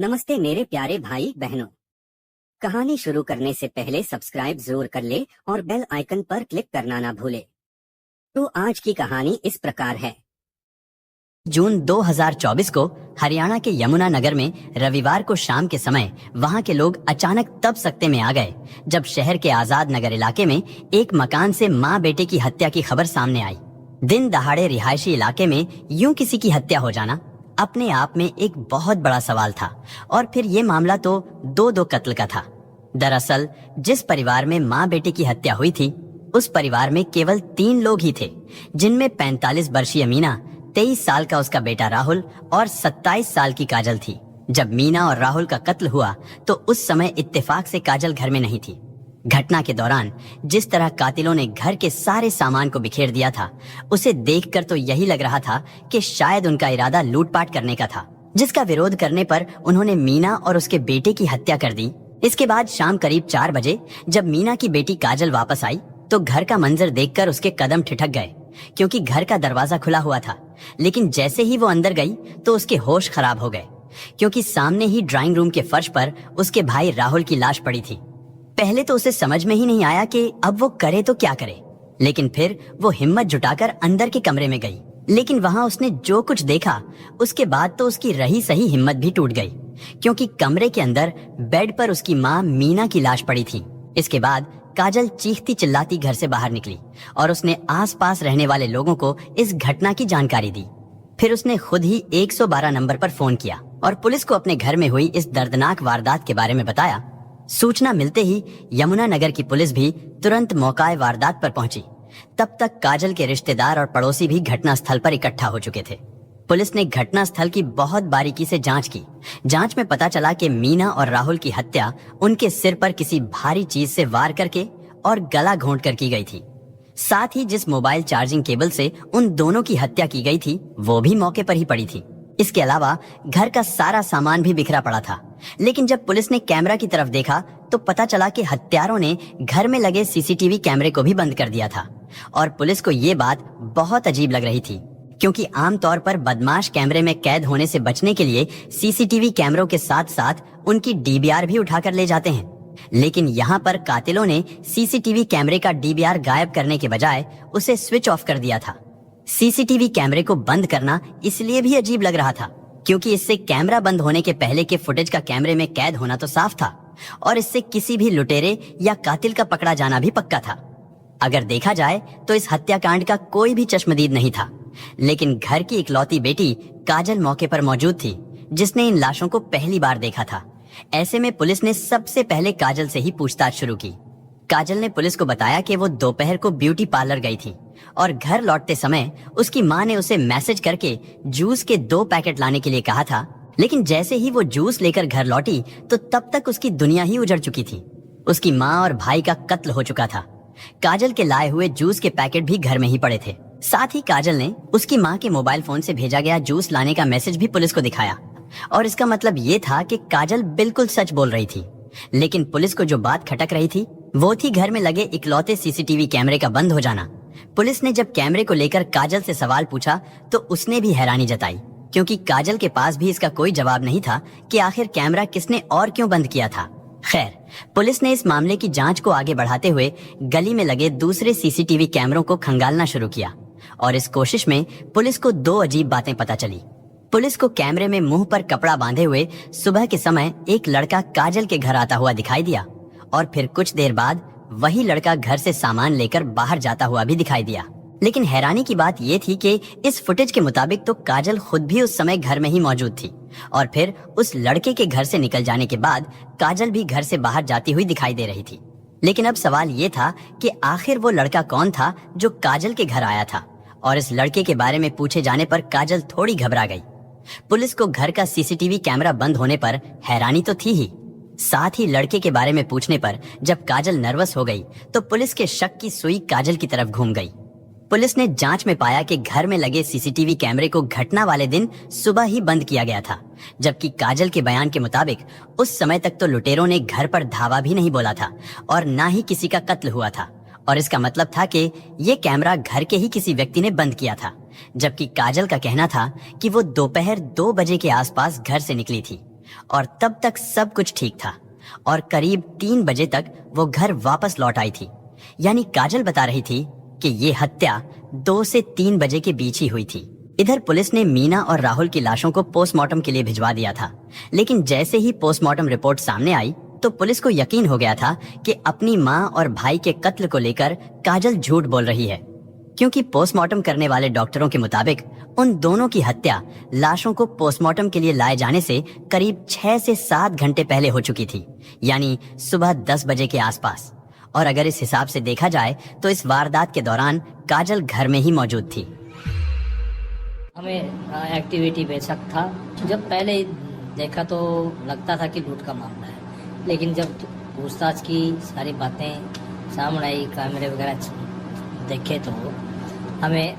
नमस्ते मेरे प्यारे भाई बहनों। कहानी शुरू करने से पहले सब्सक्राइब जरूर कर ले और बेल आइकन पर क्लिक करना ना भूले। तो आज की कहानी इस प्रकार है। जून 2024 को हरियाणा के यमुनानगर में रविवार को शाम के समय वहां के लोग अचानक तब सकते में आ गए जब शहर के आजाद नगर इलाके में एक मकान से मां बेटे की हत्या की खबर सामने आई। दिन दहाड़े रिहायशी इलाके में यूं किसी की हत्या हो जाना अपने आप में एक बहुत बड़ा सवाल था। और फिर ये मामला तो दो कत्ल का था। दरअसल जिस परिवार में मां बेटे की हत्या हुई थी उस परिवार में केवल 3 लोग ही थे, जिनमें 45 वर्षीय मीना, 23 साल का उसका बेटा राहुल और 27 साल की काजल थी। जब मीना और राहुल का कत्ल हुआ तो उस समय इत्तेफाक से काजल घर में नहीं थी। घटना के दौरान जिस तरह कातिलों ने घर के सारे सामान को बिखेर दिया था, उसे देखकर तो यही लग रहा था कि शायद उनका इरादा लूटपाट करने का था, जिसका विरोध करने पर उन्होंने मीना और उसके बेटे की हत्या कर दी। इसके बाद शाम करीब 4 बजे जब मीना की बेटी काजल वापस आई तो घर का मंजर देखकर उसके कदम ठिठक गए, क्योंकि घर का दरवाजा खुला हुआ था। लेकिन जैसे ही वो अंदर गई तो उसके होश खराब हो गए, क्योंकि सामने ही ड्राइंग रूम के फर्श पर उसके भाई राहुल की लाश पड़ी थी। पहले तो उसे समझ में ही नहीं आया कि अब वो करे तो क्या करे, लेकिन फिर वो हिम्मत जुटाकर अंदर के कमरे में गई। लेकिन वहां उसने जो कुछ देखा उसके बाद तो उसकी रही सही हिम्मत भी टूट गई, क्योंकि कमरे के अंदर बेड पर उसकी मां मीना की लाश पड़ी थी। इसके बाद काजल चीखती चिल्लाती घर से बाहर निकली और उसने आसपास रहने वाले लोगों को इस घटना की जानकारी दी। फिर उसने खुद ही 112 नंबर पर फोन किया और पुलिस को अपने घर में हुई इस दर्दनाक वारदात के बारे में बताया। सूचना मिलते ही यमुनानगर की पुलिस भी तुरंत मौका वारदात पर पहुंची। तब तक काजल के रिश्तेदार और पड़ोसी भी घटना स्थल पर इकट्ठा हो चुके थे। पुलिस ने घटना स्थल की बहुत बारीकी से जांच की। जांच में पता चला कि मीना और राहुल की हत्या उनके सिर पर किसी भारी चीज से वार करके और गला घोंट कर की गई थी। साथ ही जिस मोबाइल चार्जिंग केबल से उन दोनों की हत्या की गई थी वो भी मौके पर ही पड़ी थी। इसके अलावा घर का सारा सामान भी बिखरा पड़ा था। लेकिन जब पुलिस ने कैमरा की तरफ देखा तो पता चला कि हत्यारों ने घर में लगे सीसीटीवी कैमरे को भी बंद कर दिया था। और पुलिस को ये बात बहुत अजीब लग रही थी, क्योंकि आमतौर पर बदमाश कैमरे में कैद होने से बचने के लिए सीसीटीवी कैमरों के साथ साथ उनकी डीवीआर भी उठाकर ले जाते हैं। लेकिन यहाँ पर कातिलों ने सीसीटीवी कैमरे का डीवीआर गायब करने के बजाय उसे स्विच ऑफ कर दिया था। सीसीटीवी कैमरे को बंद करना इसलिए भी अजीब लग रहा था क्योंकि इससे कैमरा बंद होने के पहले के फुटेज का कैमरे में कैद होना तो साफ था और इससे किसी भी लुटेरे या कातिल का पकड़ा जाना भी पक्का था। अगर देखा जाए तो इस हत्याकांड का कोई भी चश्मदीद नहीं था, लेकिन घर की इकलौती बेटी काजल मौके पर मौजूद थी, जिसने इन लाशों को पहली बार देखा था। ऐसे में पुलिस ने सबसे पहले काजल से ही पूछताछ शुरू की। काजल ने पुलिस को बताया कि वो दोपहर को ब्यूटी पार्लर गई थी और घर लौटते समय उसकी मां ने उसे मैसेज करके जूस के 2 पैकेट लाने के लिए कहा था। लेकिन जैसे ही वो जूस लेकर घर लौटी तो तब तक उसकी दुनिया ही उजड़ चुकी थी। उसकी मां और भाई का कत्ल हो चुका था। काजल के लाए हुए जूस के पैकेट भी घर में ही पड़े थे। साथ ही काजल ने उसकी मां के मोबाइल फोन से भेजा गया जूस लाने का मैसेज भी पुलिस को दिखाया और इसका मतलब ये था कि काजल बिल्कुल सच बोल रही थी। लेकिन पुलिस को जो बात खटक रही थी वो थी घर में लगे इकलौते सीसीटीवी कैमरे का बंद हो जाना। पुलिस ने जब कैमरे को लेकर काजल से सवाल पूछा तो उसने भी हैरानी जताई, क्योंकि काजल के पास भी इसका कोई जवाब नहीं था कि आखिर कैमरा किसने और क्यों बंद किया था। खैर, पुलिस ने इस मामले की जांच को आगे बढ़ाते हुए गली में लगे दूसरे सीसीटीवी कैमरों को खंगालना शुरू किया और इस कोशिश में पुलिस को 2 अजीब बातें पता चली। पुलिस को कैमरे में मुंह पर कपड़ा बांधे हुए सुबह के समय एक लड़का काजल के घर आता हुआ दिखाई दिया और फिर कुछ देर बाद वही लड़का घर से सामान लेकर बाहर जाता हुआ भी दिखाई दिया। लेकिन हैरानी की बात ये थी कि इस फुटेज के मुताबिक तो काजल खुद भी उस समय घर में ही मौजूद थी और फिर उस लड़के के घर से निकल जाने के बाद काजल भी घर से बाहर जाती हुई दिखाई दे रही थी। लेकिन अब सवाल ये था कि आखिर वो लड़का कौन था जो काजल के घर आया था, और इस लड़के के बारे में पूछे जाने पर काजल थोड़ी घबरा गई। पुलिस को घर का सीसीटीवी कैमरा बंद होने पर हैरानी तो थी ही, साथ ही लड़के के बारे में पूछने पर जब काजल नर्वस हो गई तो पुलिस के शक की सुई काजल की तरफ घूम गई। पुलिस ने जांच में पाया कि घर में लगे सीसीटीवी कैमरे को घटना वाले दिन सुबह ही बंद किया गया था, जबकि काजल के बयान के मुताबिक उस समय तक तो लुटेरों ने घर पर धावा भी नहीं बोला था और ना ही किसी का कत्ल हुआ था। और इसका मतलब था कि ये कैमरा घर के ही किसी व्यक्ति ने बंद किया था, जबकि काजल का कहना था कि वो दोपहर 2 बजे के आसपास घर से निकली थी और तब तक सब कुछ ठीक था और करीब 3 बजे तक वो घर वापस लौट आई थी। यानी काजल बता रही थी कि ये हत्या 2 से 3 बजे के बीच ही हुई थी। इधर पुलिस ने मीना और राहुल की लाशों को पोस्टमार्टम के लिए भिजवा दिया था, लेकिन जैसे ही पोस्टमार्टम रिपोर्ट सामने आई तो पुलिस को यकीन हो गया था कि अपनी माँ और भाई के कत्ल को लेकर काजल झूठ बोल रही है, क्योंकि पोस्टमार्टम करने वाले डॉक्टरों के मुताबिक उन दोनों की हत्या लाशों को पोस्टमार्टम के लिए लाए जाने से करीब 6 से 7 घंटे पहले हो चुकी थी, यानी सुबह 10 बजे के आसपास। और अगर इस हिसाब से देखा जाए तो इस वारदात के दौरान काजल घर में ही मौजूद थी। हमें एक्टिविटी पे शक था। जब पहले देखा तो लगता था कि लूट का मामला है, लेकिन जब पूछताछ की, सारी बातें सामने आई, कैमरे वगैरह देखे तो हमें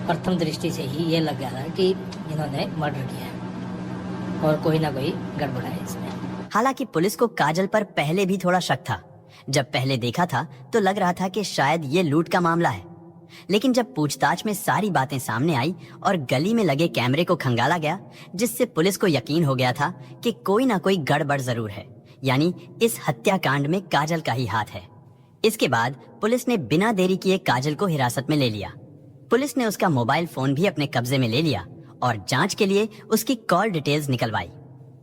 प्रथम दृष्टि से ही ये लग गया था कि इन्होंने मर्डर किया है और कोई ना कोई गड़बड़ है इसमें। हालांकि पुलिस को काजल पर पहले भी थोड़ा शक था। जब पहले देखा था तो लग रहा था कि शायद ये लूट का मामला है, लेकिन जब पूछताछ में सारी बातें सामने आई और गली में लगे कैमरे को खंगाला गया, जिससे पुलिस को यकीन हो गया था कि कोई ना कोई गड़बड़ जरूर है, यानी इस हत्याकांड में काजल का ही हाथ है। इसके बाद पुलिस ने बिना देरी किए काजल को हिरासत में ले लिया। पुलिस ने उसका मोबाइल फोन भी अपने कब्जे में ले लिया और जांच के लिए उसकी कॉल डिटेल्स निकलवाई।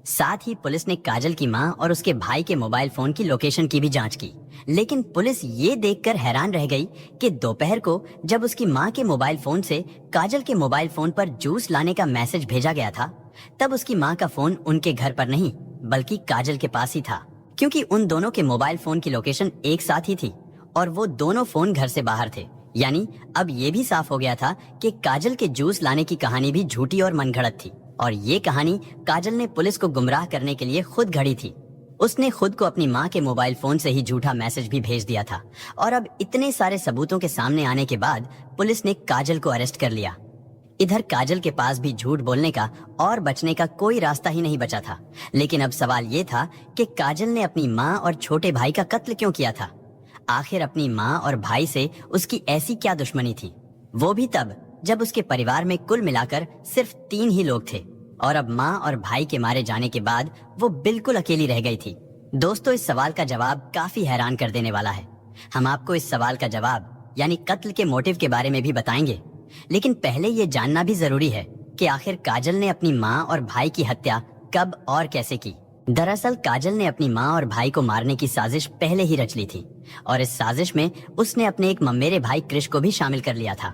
साथ ही पुलिस ने काजल की मां और उसके भाई के मोबाइल फोन की लोकेशन की भी जांच की, लेकिन पुलिस ये देखकर हैरान रह गई कि दोपहर को जब उसकी मां के मोबाइल फोन से काजल के मोबाइल फोन पर जूस लाने का मैसेज भेजा गया था, तब उसकी मां का फोन उनके घर पर नहीं बल्कि काजल के पास ही था, क्योंकि उन दोनों के मोबाइल फोन की लोकेशन एक साथ ही थी और वो दोनों फोन घर से बाहर थे। यानी अब ये भी साफ हो गया था कि काजल के जूस लाने की कहानी भी झूठी और मनगढ़ंत थी और ये कहानी काजल ने पुलिस को गुमराह करने के लिए खुद घड़ी थी। उसने खुद को अपनी मां के मोबाइल फोन से ही झूठा मैसेज भी भेज दिया था और अब इतने सारे सबूतों के सामने आने के बाद पुलिस ने काजल को अरेस्ट कर लिया। इधर काजल के पास भी झूठ बोलने का और बचने का कोई रास्ता ही नहीं बचा था, लेकिन अब सवाल ये था कि काजल ने अपनी मां और छोटे भाई का कत्ल क्यों किया था। आखिर अपनी मां और भाई से उसकी ऐसी क्या दुश्मनी थी, वो भी तब जब उसके परिवार में कुल मिलाकर सिर्फ 3 ही लोग थे और अब मां और भाई के मारे जाने के बाद वो बिल्कुल अकेली रह गई थी। दोस्तों, इस सवाल का जवाब काफी हैरान कर देने वाला है। हम आपको इस सवाल का जवाब यानी कत्ल के मोटिव के बारे में भी बताएंगे, लेकिन पहले ये जानना भी जरूरी है कि आखिर काजल ने अपनी मां और भाई की हत्या कब और कैसे की। दरअसल काजल ने अपनी मां और भाई को मारने की साजिश पहले ही रच ली थी और इस साजिश में उसने अपने एक ममेरे भाई कृष को भी शामिल कर लिया था।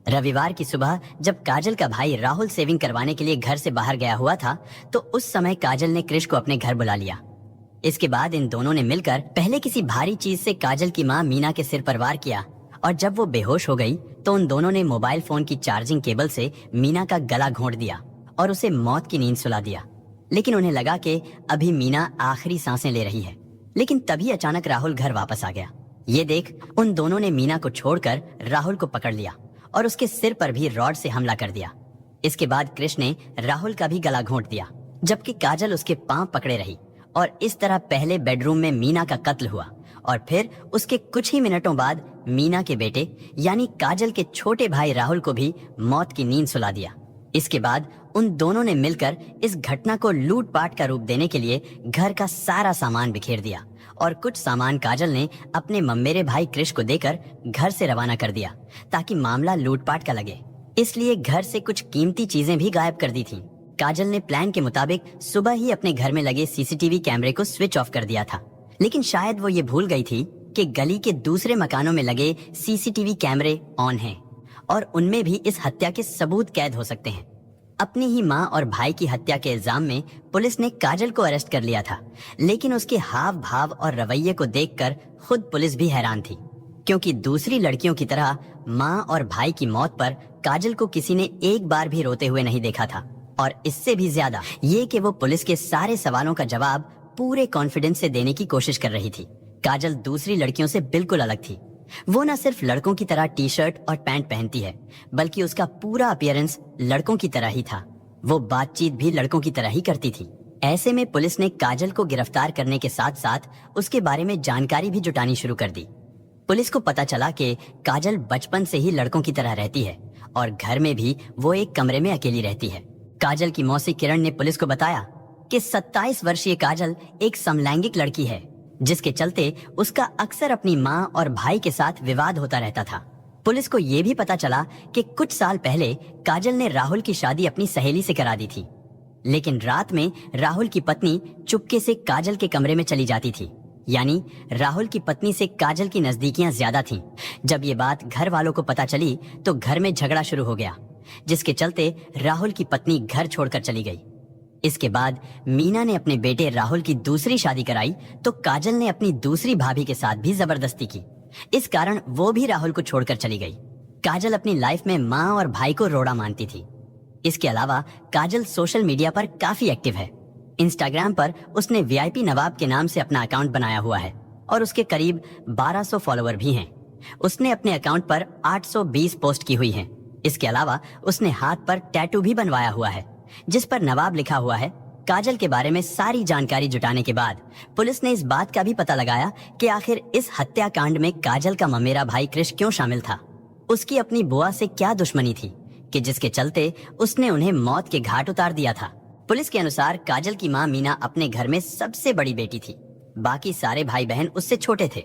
रविवार की सुबह जब काजल का भाई राहुल सेविंग करवाने के लिए घर से बाहर गया हुआ था, तो उस समय काजल ने कृष को अपने घर बुला लिया। इसके बाद इन दोनों ने मिलकर पहले किसी भारी चीज से काजल की मां मीना के सिर पर वार किया और जब वो बेहोश हो गई तो उन दोनों ने मोबाइल फोन की चार्जिंग केबल से मीना का गला घोंट दिया और उसे मौत की नींद सुला दिया। लेकिन उन्हें लगा कि अभी मीना आखिरी सांसें ले रही है, लेकिन तभी अचानक राहुल घर वापस आ गया। ये देख उन दोनों ने मीना को छोड़कर राहुल को पकड़ लिया और उसके सिर पर भी रॉड से हमला कर दिया। इसके बाद कृष्ण ने राहुल का भी गला घोंट दिया, जबकि काजल उसके पांव पकड़े रही और इस तरह पहले बेडरूम में मीना का कत्ल हुआ और फिर उसके कुछ ही मिनटों बाद मीना के बेटे यानी काजल के छोटे भाई राहुल को भी मौत की नींद सुला दिया। इसके बाद उन दोनों ने मिलकर इस घटना को लूटपाट का रूप देने के लिए घर का सारा सामान बिखेर दिया और कुछ सामान काजल ने अपने ममेरे भाई कृष को देकर घर से रवाना कर दिया ताकि मामला लूटपाट का लगे। इसलिए घर से कुछ कीमती चीजें भी गायब कर दी थीं। काजल ने प्लान के मुताबिक सुबह ही अपने घर में लगे सीसीटीवी कैमरे को स्विच ऑफ कर दिया था, लेकिन शायद वो ये भूल गई थी कि गली के दूसरे मकानों में लगे सीसीटीवी कैमरे ऑन हैं और उनमें भी इस हत्या के सबूत कैद हो सकते हैं। अपनी ही मां और भाई की हत्या के इल्जाम में पुलिस ने काजल को अरेस्ट कर लिया था, लेकिन उसके हाव भाव और रवैये को देखकर खुद पुलिस भी हैरान थी, क्योंकि दूसरी लड़कियों की तरह मां और भाई की मौत पर काजल को किसी ने एक बार भी रोते हुए नहीं देखा था और इससे भी ज्यादा ये कि वो पुलिस के सारे सवालों का जवाब पूरे कॉन्फिडेंस से देने की कोशिश कर रही थी। काजल दूसरी लड़कियों से बिल्कुल अलग थी। वो न सिर्फ लड़कों की तरह टी शर्ट और पैंट पहनती है, बल्कि उसका पूरा अपीयरेंस लड़कों की तरह ही था। वो बातचीत भी लड़कों की तरह ही करती थी। ऐसे में पुलिस ने काजल को गिरफ्तार करने के साथ साथ उसके बारे में जानकारी भी जुटानी शुरू कर दी। पुलिस को पता चला कि काजल बचपन से ही लड़कों की तरह रहती है और घर में भी वो एक कमरे में अकेली रहती है। काजल की मौसी किरण ने पुलिस को बताया कि 27 वर्षीय काजल एक समलैंगिक लड़की है, जिसके चलते उसका अक्सर अपनी माँ और भाई के साथ विवाद होता रहता था। पुलिस को यह भी पता चला कि कुछ साल पहले काजल ने राहुल की शादी अपनी सहेली से करा दी थी, लेकिन रात में राहुल की पत्नी चुपके से काजल के कमरे में चली जाती थी। यानी राहुल की पत्नी से काजल की नजदीकियां ज्यादा थीं। जब ये बात घर वालों को पता चली तो घर में झगड़ा शुरू हो गया, जिसके चलते राहुल की पत्नी घर छोड़कर चली गई। इसके बाद मीना ने अपने बेटे राहुल की दूसरी शादी कराई तो काजल ने अपनी दूसरी भाभी के साथ भी जबरदस्ती की। इस कारण वो भी राहुल को छोड़कर चली गई। काजल अपनी लाइफ में माँ और भाई को रोड़ा मानती थी। इसके अलावा काजल सोशल मीडिया पर काफी एक्टिव है। इंस्टाग्राम पर उसने वीआईपी नवाब के नाम से अपना अकाउंट बनाया हुआ है और उसके करीब 1200 फॉलोअर भी हैं। उसने अपने अकाउंट पर 820 पोस्ट की हुई हैं। इसके अलावा उसने हाथ पर टैटू भी बनवाया हुआ है जिस पर नवाब लिखा हुआ है। काजल के बारे में सारी जानकारी जुटाने के बाद पुलिस ने इस बात का भी पता लगाया कि आखिर इस हत्याकांड में काजल का ममेरा भाई कृष क्यों शामिल था। उसकी अपनी बुआ से क्या दुश्मनी थी कि जिसके चलते उसने उन्हें मौत के घाट उतार दिया था। पुलिस के अनुसार काजल की मां मीना अपने घर में सबसे बड़ी बेटी थी। बाकी सारे भाई बहन उससे छोटे थे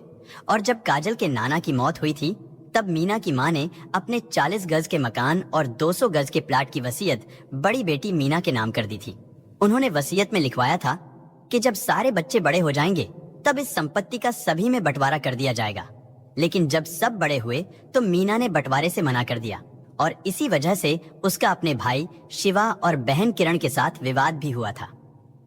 और जब काजल के नाना की मौत हुई थी तब मीना की मां ने अपने 40 गज के मकान और 200 गज के प्लाट की वसीयत बड़ी बेटी मीना के नाम कर दी थी। उन्होंने वसीयत में लिखवाया था कि जब सारे बच्चे बड़े हो जाएंगे तब इस संपत्ति का सभी में बंटवारा कर दिया जाएगा। लेकिन जब सब बड़े हुए तो मीना ने बंटवारे से मना कर दिया और इसी वजह से उसका अपने भाई शिवा और बहन किरण के साथ विवाद भी हुआ था।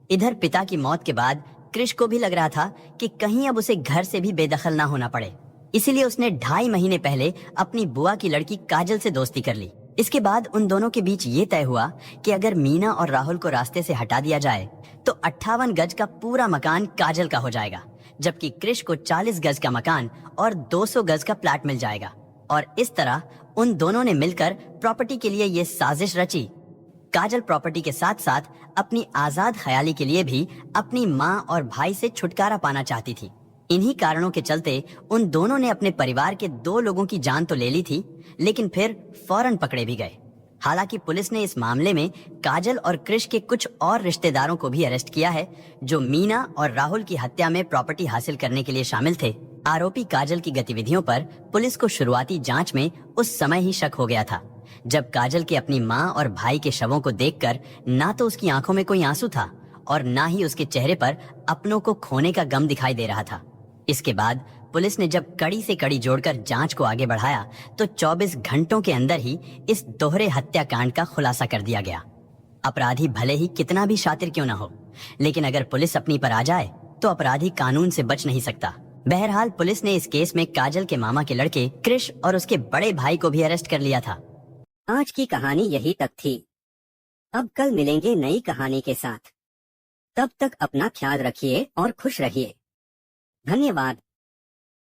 इधर पिता की मौत के बाद कृष को भी लग रहा था कि कहीं अब उसे घर से भी बेदखल ना होना पड़े, इसीलिए उसने 2.5 महीने पहले अपनी बुआ की लड़की काजल से दोस्ती कर ली। इसके बाद उन दोनों के बीच ये तय हुआ कि अगर मीना और राहुल को रास्ते से हटा दिया जाए तो 58 गज का पूरा मकान काजल का हो जाएगा, जबकि कृष को 40 गज का मकान और 200 गज का प्लाट मिल जाएगा। और इस तरह उन दोनों ने मिलकर प्रॉपर्टी के लिए ये साजिश रची। काजल प्रॉपर्टी के साथ साथ अपनी आजाद ख्याली के लिए भी अपनी माँ और भाई से छुटकारा पाना चाहती थी। इन्हीं कारणों के चलते उन दोनों ने अपने परिवार के 2 लोगों की जान तो ले ली थी, लेकिन फिर फौरन पकड़े भी गए। हालांकि पुलिस ने इस मामले में काजल और कृष के कुछ और रिश्तेदारों को भी अरेस्ट किया है जो मीना और राहुल की हत्या में प्रॉपर्टी हासिल करने के लिए शामिल थे। आरोपी काजल की गतिविधियों पर पुलिस को शुरुआती जांच में उस समय ही शक हो गया था जब काजल के अपनी माँ और भाई के शवों को देखकर ना तो उसकी आंखों में कोई आंसू था और ना ही उसके चेहरे पर अपनों को खोने का गम दिखाई दे रहा था। इसके बाद पुलिस ने जब कड़ी से कड़ी जोड़कर जांच को आगे बढ़ाया तो 24 घंटों के अंदर ही इस दोहरे हत्याकांड का खुलासा कर दिया गया। अपराधी भले ही कितना भी शातिर क्यों ना हो, लेकिन अगर पुलिस अपनी पर आ जाए तो अपराधी कानून से बच नहीं सकता। बहरहाल पुलिस ने इस केस में काजल के मामा के लड़के कृष और उसके बड़े भाई को भी अरेस्ट कर लिया था। आज की कहानी यही तक थी। अब कल मिलेंगे नई कहानी के साथ। तब तक अपना ख्याल रखिए और खुश रहिए। धन्यवाद।